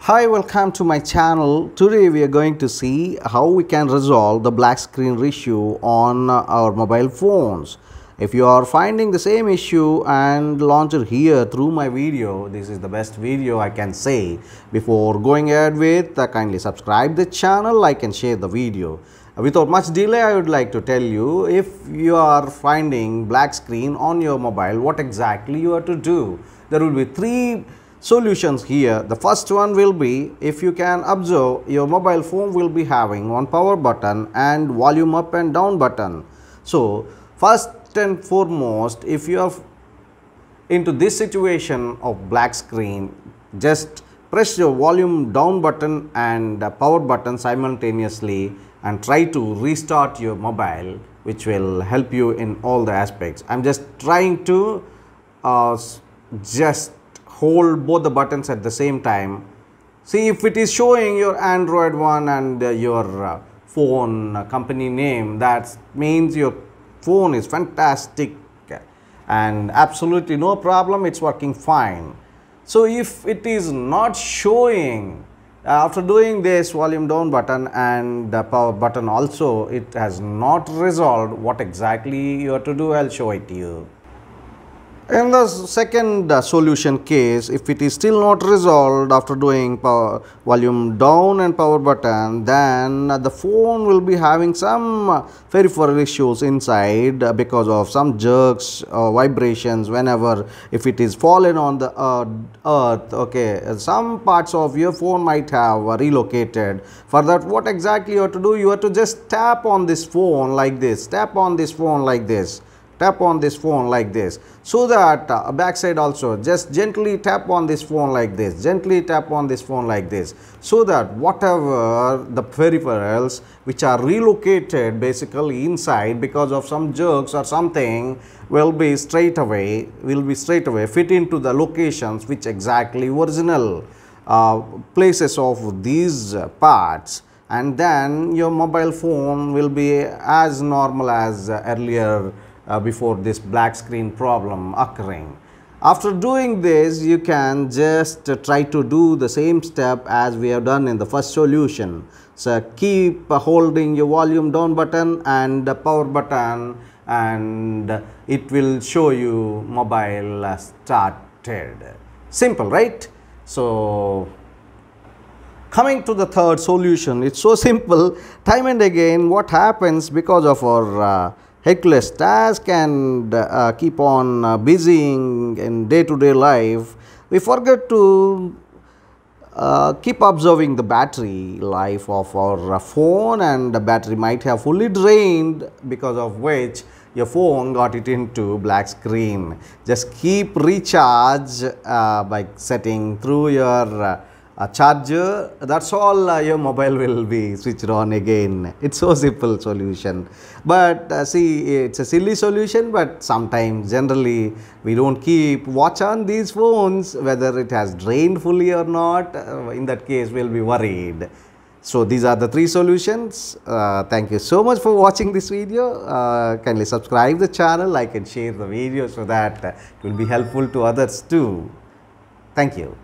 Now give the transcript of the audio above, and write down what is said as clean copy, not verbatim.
Hi, welcome to my channel. Today we are going to see how we can resolve the black screen issue on our mobile phones. If you are finding the same issue and launch it here through my video, this is the best video I can say. Before going ahead with, kindly subscribe the channel, like and share the video. Without much delay, I would like to tell you, if you are finding black screen on your mobile, what exactly you have to do. There will be three solutions here. The first one will be, if you can observe, your mobile phone will be having one power button and volume up and down button. So first and foremost, if you are into this situation of black screen, just press your volume down button and power button simultaneously and try to restart your mobile, which will help you in all the aspects. I'm just trying to just hold both the buttons at the same time. See if it is showing your Android one and your phone company name, that means your phone is fantastic and absolutely no problem, it's working fine. So if it is not showing, after doing this volume down button and the power button also, it has not resolved, what exactly you have to do, I'll show it to you. In the second solution case, if it is still not resolved after doing power, volume down and power button, then the phone will be having some peripheral issues inside because of some jerks or vibrations whenever if it is fallen on the earth. Okay, some parts of your phone might have relocated. For that, what exactly you have to do, you have to just tap on this phone like this, tap on this phone like this, tap on this phone like this, so that backside also just gently tap on this phone like this, gently tap on this phone like this, so that whatever the peripherals which are relocated basically inside because of some jerks or something will be straight away fit into the locations which exactly original places of these parts, and then your mobile phone will be as normal as earlier before this black screen problem occurring. After doing this, you can just try to do the same step as we have done in the first solution. So keep holding your volume down button and the power button, and it will show you mobile started. Simple, right? So coming to the third solution, it's so simple. Time and again, what happens because of our Hercules task and keep on busying in day-to-day life, we forget to keep observing the battery life of our phone, and the battery might have fully drained, because of which your phone got it into black screen. Just keep recharge by setting through your charger. That's all, your mobile will be switched on again. It's so simple solution, but see, it's a silly solution, but sometimes generally we don't keep watch on these phones whether it has drained fully or not. In that case, we'll be worried. So these are the three solutions. Thank you so much for watching this video. Kindly subscribe the channel, like and share the video so that it will be helpful to others too. Thank you.